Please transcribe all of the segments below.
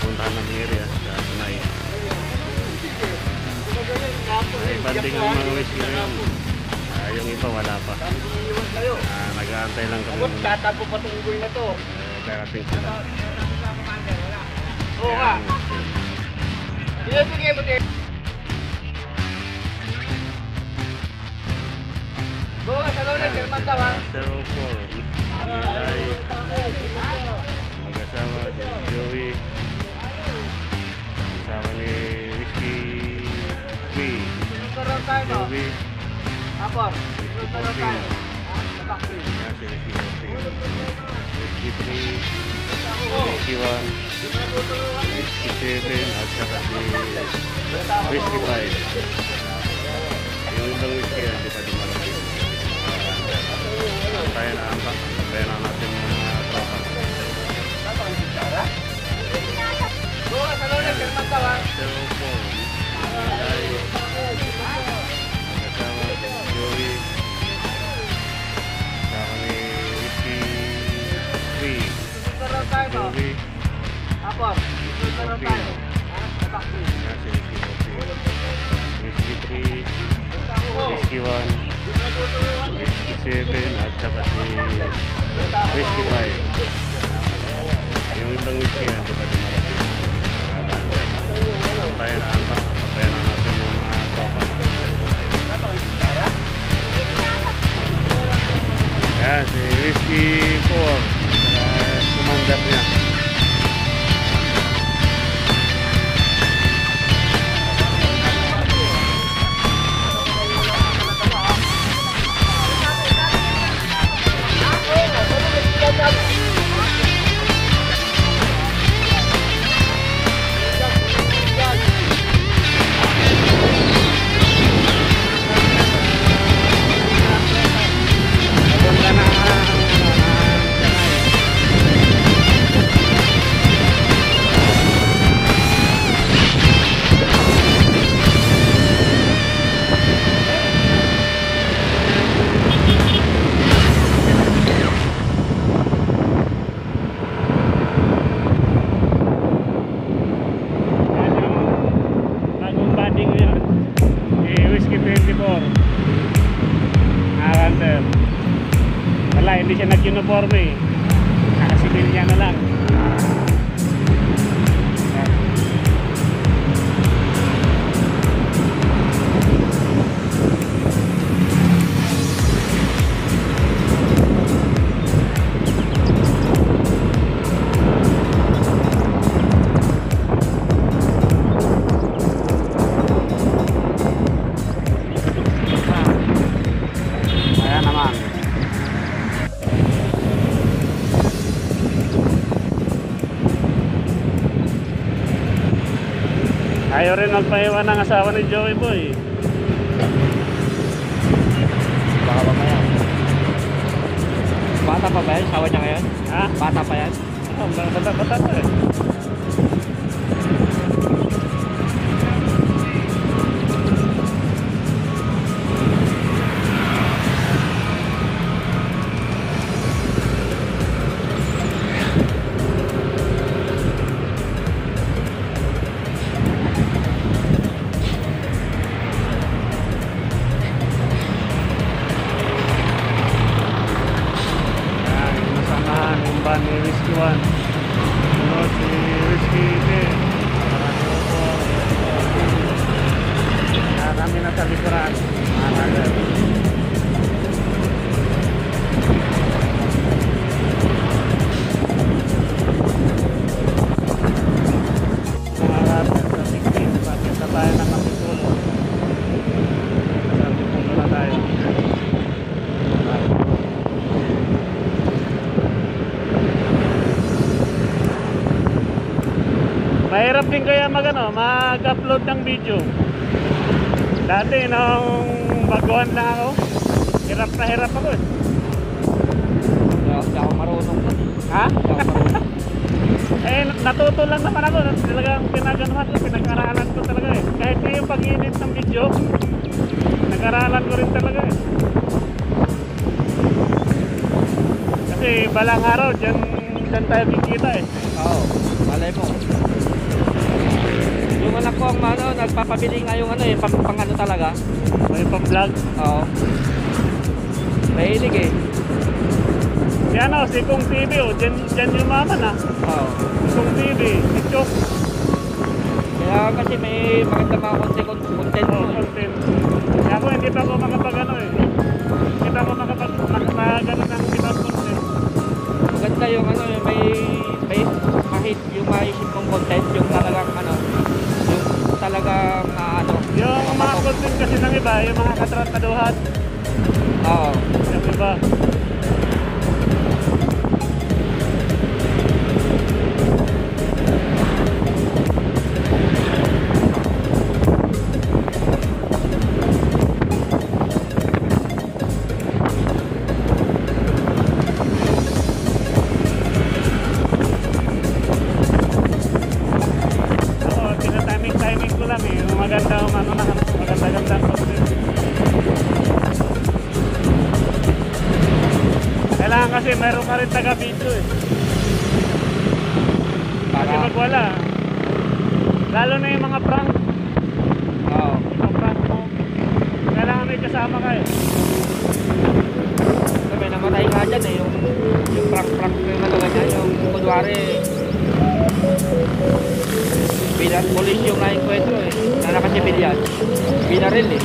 pupuntahan ng area sa Tunay. Ay banding ang mga whiskey ngayon. Yung iba wala pa. Nag-aantay lang kami. Tatapo pa itong unggoy na to. Darating sila. Oo ka. Sige, buti. Buka, sa loob, German daw ha. 04. Nilay. Mag-asawa si Joey. Kasama ni Whiskey B. Joey. Apor. Whiskey 3. Whiskey 1. Whiskey 7. At saka si Whiskey 5. Yung ibang whiskey yan, di pa dumarating. Tayo na angka. Tayo na natin yung tropa. Buka, sa loob, German daw ha. 04. Nilay. Kasama si Joey. Kasama ni Whiskey 3. Joey. Apor. Whiskey 3. Whiskey 1. Whiskey 7. At saka si Whiskey 5. Yung ibang whiskey yan, di ba dumarating? Tayo na angka. Tayo na natin yung tropa. Yan, si Whiskey 4. Commander niya. Wala, hindi siya nag-uniforme eh. Nakasimil niya na lang. Ayan naman. Ayaw rin magpaiwan ng asawa ni Joey Boy. Baka mamaya. Bata pa ba yan? Asawa niya ngayon? Ha? Bata pa yan? Bata pa eh. Ni Whiskey 1, sunod si Whiskey 10, kami nasa likuran, mahalaga. Mahalaga sa 16, bakit na tayo ng Kapitulo? Sa Kapitulo na tayo. Mahirap din kaya mag-upload ng video. Dati nung baguhan lang ako, hirap na hirap ako eh. Hindi ako marunong. Ha? Eh, natuto lang naman ako. Talagang pinaganuhan ko, pinag-aralan ko talaga eh. Kahit yung pag-edit ng video, nag-aralan ko rin talaga eh. Kasi balang araw, dyan tayo kikita eh. Oo, malay mo. Yung anak ko ang ano, nagpapabili nga yung ano eh, pang ano talaga. May pang-vlog. Oo. Mahilig eh. Yan o, si Kung TV o, dyan yumaman ah. Oo. Si Kung TV, si Chok. Kaya kasi may maganda mga content Oh, mo eh. content. Kaya ako hindi pa ako makapag ano eh. Hindi pa ako makapag ng ibang content. Maganda yung ano, yung may yung maisip mong content, yung talagang ano, yung talagang ano. Yung mga content kasi ng iba, yung mga katrantaduhan. Oo. Yung iba. Timing ko lang eh, maganda content. Kailangan kasi meron ka rin taga-video eh. Kasi pag wala, lalo na yung mga prank. Oo. Yung prank mo, kailangan may kasama ka eh. So, may namatay nga dyan eh, yung prank yung ano ganyan, yung kunwari polis yung nga yung kwento eh, na nakasibilyan, binaril eh.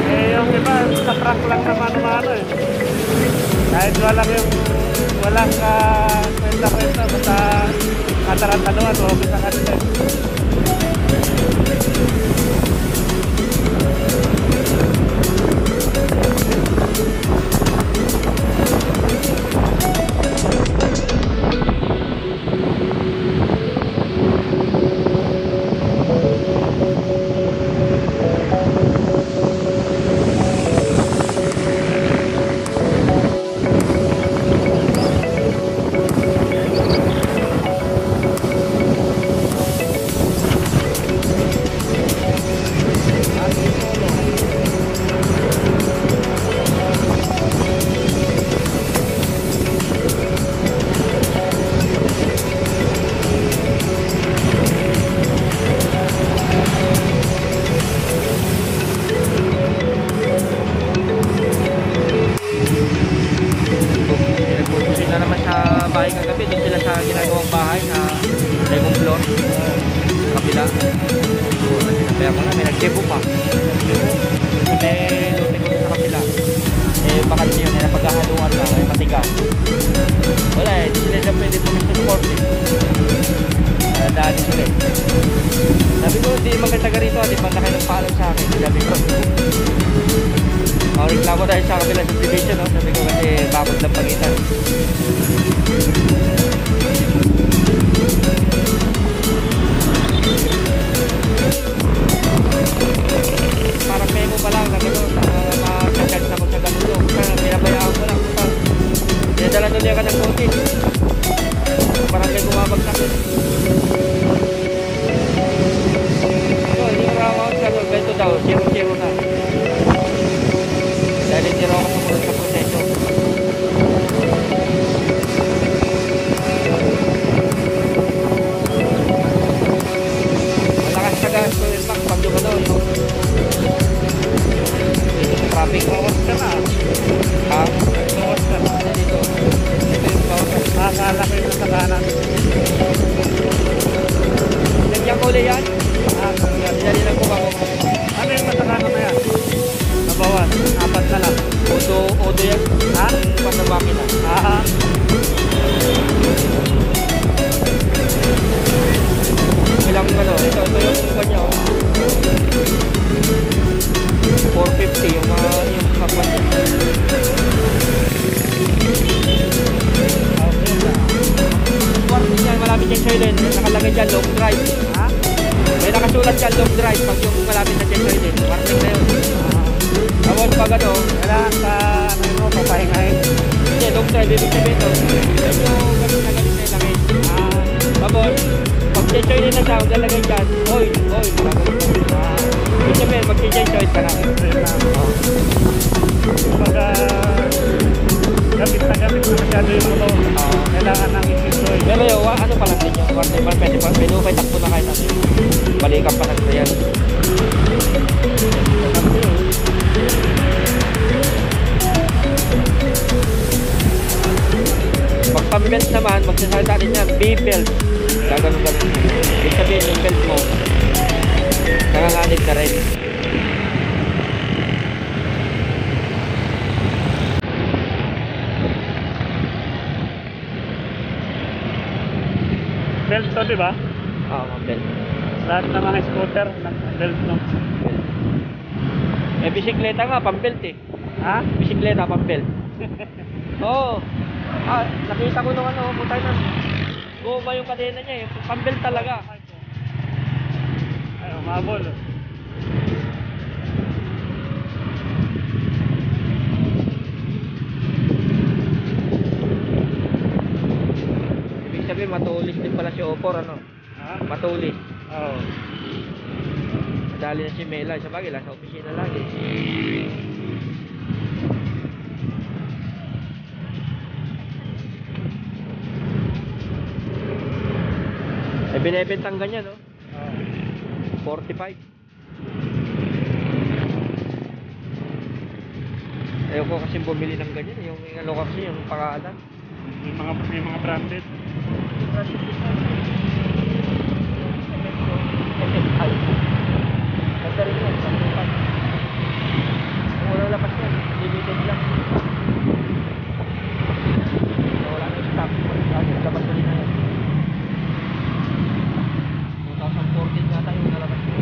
Eh yung iba, sa prank lang naman umano eh. Kahit walang kwenta-kwenta, basta katarantaduhan o bisa kanila eh. ginagawang bahay na legong floor kapila. Kaya ko na may nagtibo pa. May luting ko sa kapila. Eh bakit yun, napaghahaluan na, may matigas. Wala eh, di sila pwede pumisto support eh. Dahil sila eh. Sabi ko, di magkataga rito, di ba na kayo nagpaalam sa akin. Sabi ko, reklamo dahil sa kapila subdivision, no? Sabi ko kasi bakit lang pagitan. Parang memo pa lang na gano'n, makakagad na ko sa gano'n. Kaya pinabayaan ko lang. Dinadala doon niya ka ng notice. Parang may bumabagsak. So, hindi ko rawag sa ganito daw, 0-0 na. Dahil hindi raw ako sumunod sa proseso. Malakas na gas ko yung pack pag yung ano, yung traffic. Bawas ka na. Ha? Bawas ka na. Dito. Ito yung bawas. Makalaki na sa kanan. Nagyang kulay yan? Dali lang ko ako. Ano yung masakano na yan? Nabawas. 4 na lang. Odo yan? Ha? Pasa makina. Aha. Ilang ano, ito yung kanya oh. 450 yung kapwa niya. Warning niya, malapit yung soy din. Nakalagay dyan, long drive. Ha? May nakasulat dyan, long drive. Pag yung malapit na dyan soy din. Warning na yun. Tapos pag ano, Kailangan sa ano mo, papahingahin. hindi, long drive, ibig sabihin to. Medyo galit na ilagay. Tapos, pag soy din na siya, ang lalagay dyan, oil. Ibig sabihin, mag-change ka na. Kumbaga, gamit na masyado yung motor. Kailangan ng isinsoy. Pero yung ano pa lang din yung warning pa, pwede pa, takbo na kahit ano. balikan pa ng real. Pag pang-belt naman, magsasalita rin yan, B-belt. Gaganon-ganon. Ibig sabihin yung belt mo, nanganganib na rin. Belt to, di ba? Oo, belt. Lahat ng mga scooter, belt no. Eh, bisikleta nga, pang-belt eh. Ha? Bisikleta, pang-belt. Oo. Nakita ko nung ano, mutay na. Guma yung kadena niya eh. Pang-belt talaga. Ay, umabol. Ibig sabihin, matulis din pala si Opor, ano? Ha? Matulis. Oo. Madali na si Mela. Sa bagay lang, sa opisina lagi. Eh, binibentang ganyan, no? Oo. 45. Ayoko kasi bumili ng ganyan. Yung ano kasi, yung pangalan. May mga branded. SSI. Ganda rin yun, 45. Kung walang lapas yan, limited lang. So, wala na yung stock. Lapas na rin na yan. 2014 nga tayo nalabas ko.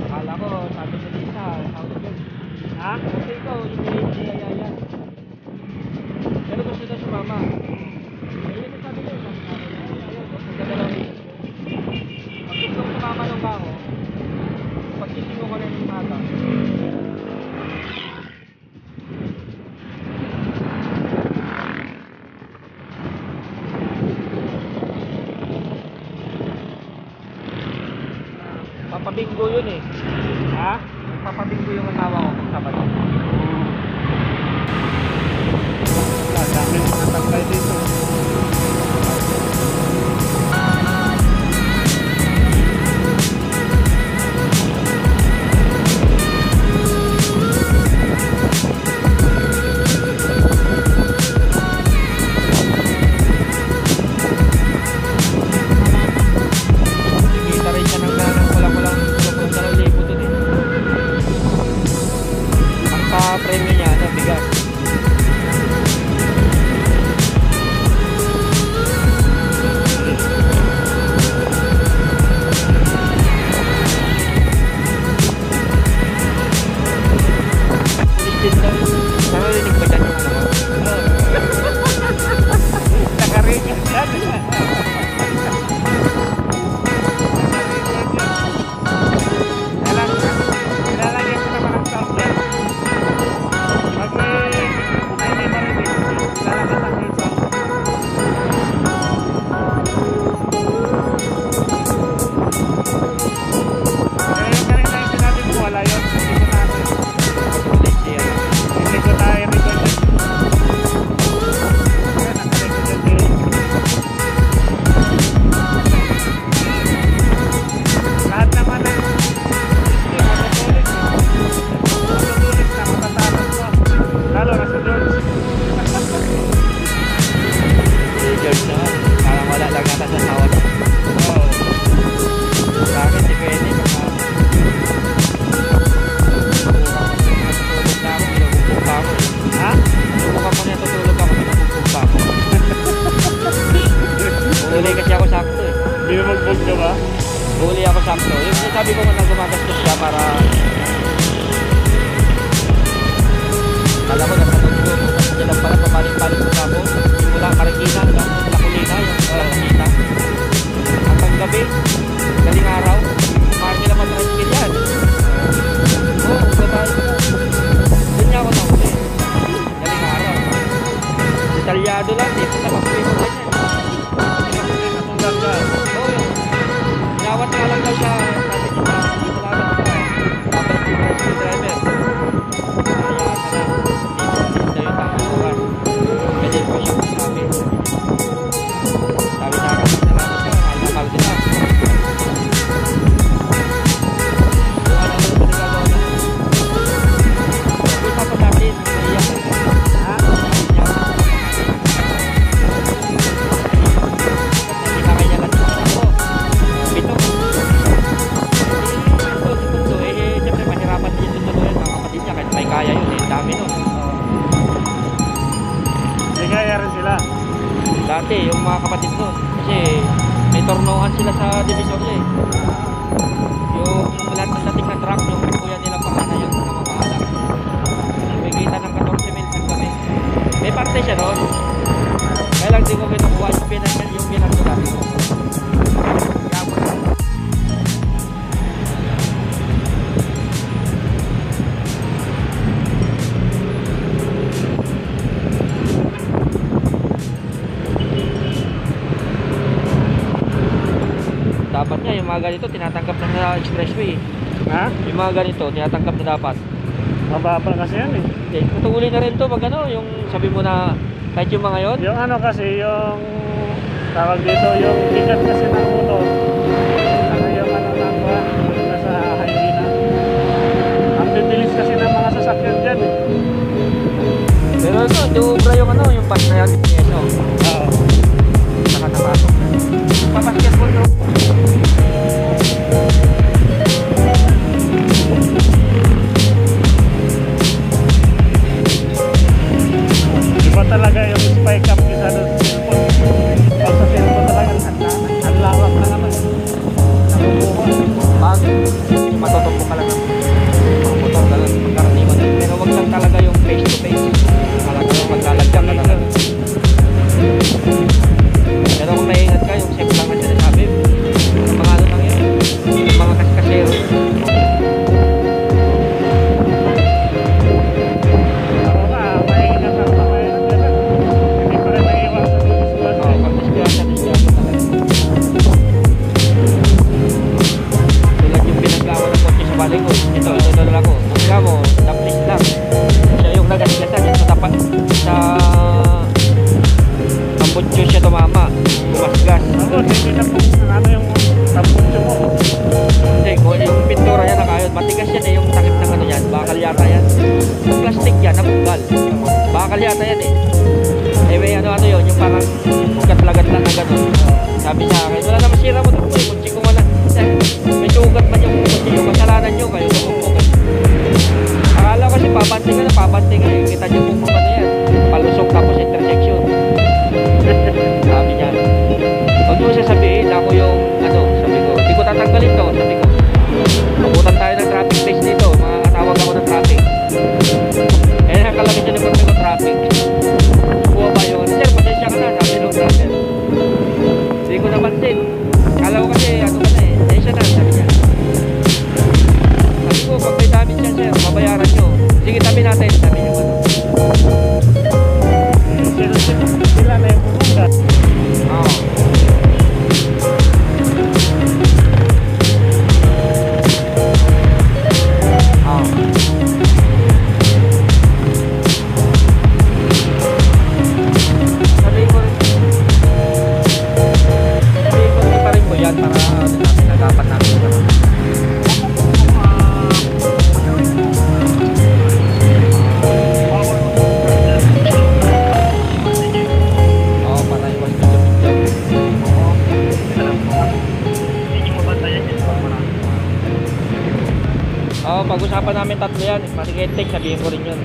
Akala ko, sabi ko Lisa, sabi ko, Ha? kasi ikaw, hindi ayaya. Pero gusto na sumama. Ayun ang sabi ko, pag gusto ko sumama ng bako, pagkising ko na yung mata. Papabinggo yun eh. Ha? Papabinggo yung asawa ko kung Sabado. Dami mga tambay dito. Kita rin siya ng kulang-kulang libo dun eh. Ang dati, yung mga kapatid nun. Kasi may tornohan sila sa Divisoria eh. Yung lahat ng dating na truck, yung kuya nila Pakana yung namamahala. May kita ng 14 mil sa gabi. May parte siya ron. Kaya lang di ko kinukuha yung pinangal yung ginagawa dati ko. Dapat nga yung mga ganito tinatanggap na sa expressway. Ha? Yung mga ganito tinatanggap na dapat. Mababa kasi yan eh. Okay, tutulin na rin to pag ano, yung sabi mo na kahit yung mga yon. Yung ano kasi, yung tawag dito, yung bigat kasi ng motor. Ano yung ano nangwa, yung nasa highway na. Ang bibilis kasi ng mga sasakyan dyan eh. Pero ito, diubra yung ano, yung pass na yan. Yes, oh. Oo. Saka napasok na. Papasketball no? Iba talaga yung spike up isa doon sa cellphone. Pag sa cellphone talaga, ang lawak na naman. Nakukuha. Pag matutupo ka lang ng mga motor ka lang karaniwan. Pero wag lang talaga yung face to face. Talagang maglalagyan ka talaga. Pero kung maingat ka, yung safe lang ang sinasabi. Yung mga ano lang yun. Yung mga kaskasero. Ako nga, maingat ang pamayanan dyan. Hindi pa rin naiiwasan yung disgrasya. Oo, pag disgrasya talaga. Tulad yung pinaglawan ng kotse sa balik ko. Ito lang ako. Ang mo, naplis lang. Siya yung nagasgasan. Yung sa tapat sa tambutso siya tumama. Tumasgas. Ako, hindi na po ano yung tambutso mo. Hindi, kung yung pintura yan nakayod. Matigas yan eh. Yung takip ng ano yan. Bakal yata yan. Yung plastic yan, nabunggal. Bakal yata yan eh. Eh may ano yun. Yung parang gatla-gatla na gano'n. Sabi sa akin, wala naman sira mo ito po eh. Kutsi ko man lang. May sugat man yung kutsi. Yung kasalanan nyo kayo. Akala ko kasi pabanting ka eh. Kita nyo kung ano yan. Palusok tapos intersection. Sabi niya, huwag mo sasabihin ako yung ano, sabi ko, hindi ko tatanggalin to, sabi ko. Mabutan tayo ng traffic place dito, makakatawag ako ng traffic. Eh, nakalagay siya ng konti ko traffic. Buwa ba yun? Sir, pasensya ka na, sabi nung driver. Hindi ko napansin. Kala ko kasi, ano ka na eh, pasensya na, sabi niya. Sabi ko, pag may damage yan, sir, mabayaran nyo. Sige, tabi natin, sabi niya. Sila na yung pumunta. Oo. Sabihin ko rin pa rin po yan para natin nagapan namin ito. Pag-usapan namin tatlo yan, matigenteng, sabihin ko rin yun.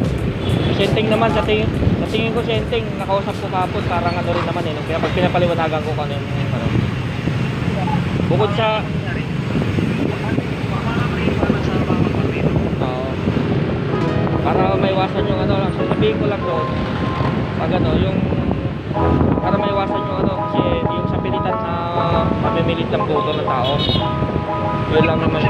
Senteng naman, sa tingin ko senteng, nakausap ko kapon, parang ano rin naman eh. Kaya pag pinapaliwanagan ko kung ano yung ano. Bukod sa... para maiwasan yung ano, sasabihin ko lang doon, pag ano, yung... para maiwasan yung ano, kasi yung sa pilitan na pamimilit ng boto ng tao. Yun lang naman.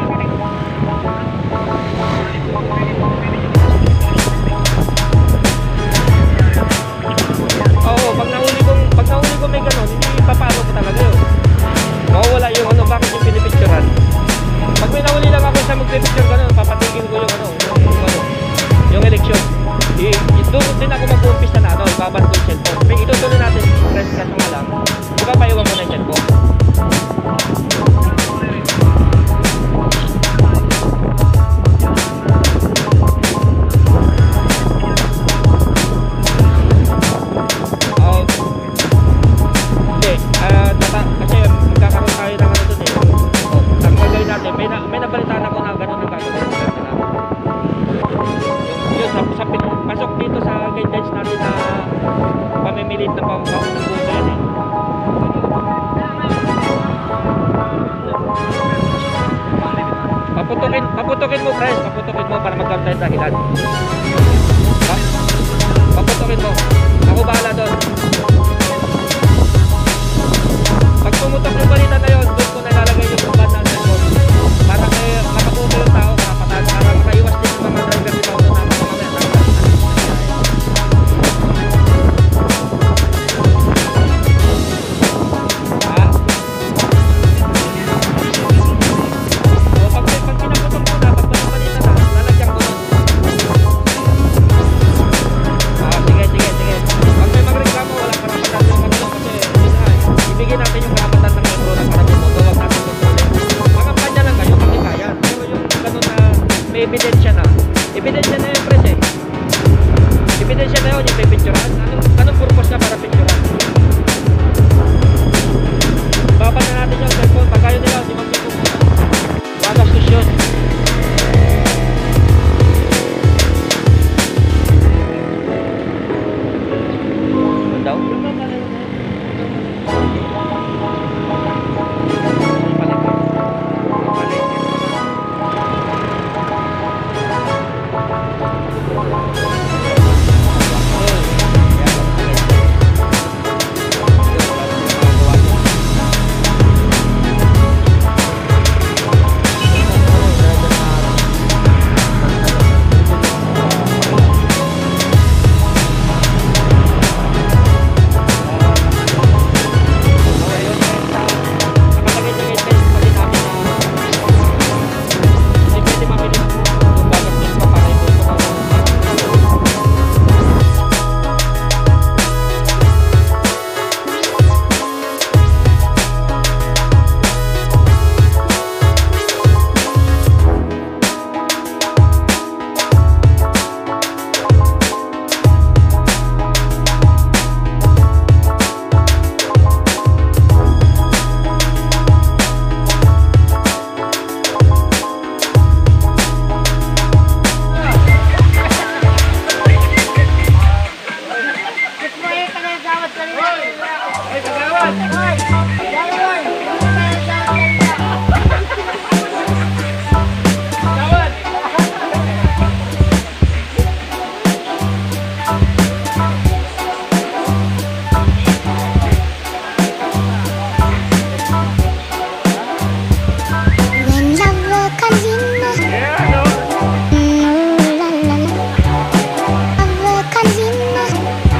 Oo, pag nahuli ko may ganon, hindi papalo ko talaga yun. Mawawala yung ano, bakit yung pinipicturean. Pag may nahuli lang ako sa magpipicture ganon, papatigil ko yung ano, yung eleksyon. Doon din ako mag-umpisa na ano, ibaban ko yung cellphone. May itutuloy natin, press ka nga lang, ipapaiwan ko na yung cellphone. Pasok dito sa guidelines natin na pamimilit na pamukha ng buka yan eh. Paputukin mo, friends. Paputukin mo para magkaroon tayo dahilan. Ha? Paputukin mo. Ako bahala doon. Pag pumutok yung balita na yun, doon ko nalalagay yung band ng cellphone. Para makaputo yung tao, para makaiwas din yung mga driver dito na mamamaya. Ha? O pag pinaputok mo na, pag balita na, lalagyan ko doon. Sige. Pag may magreklamo, walang karapatan yung ano kasi ibigay natin yung karapatan ng metro na para dito, huwag natin kontrolin. Makampanya lang kayo, kasi kaya. Pero yung gano'n na may ebidensya na yung press eh. Ebidensya na yun, yung may picturean. Anong purpose na para picturean? Baban na natin yung cellphone, pag kayo nila, di mag-picture muna. Magastos yun. Ano daw?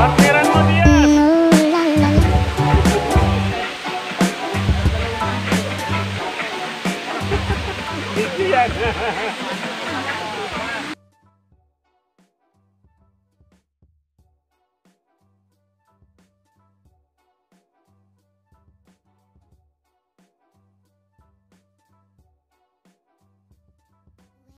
Partiran mo diyan.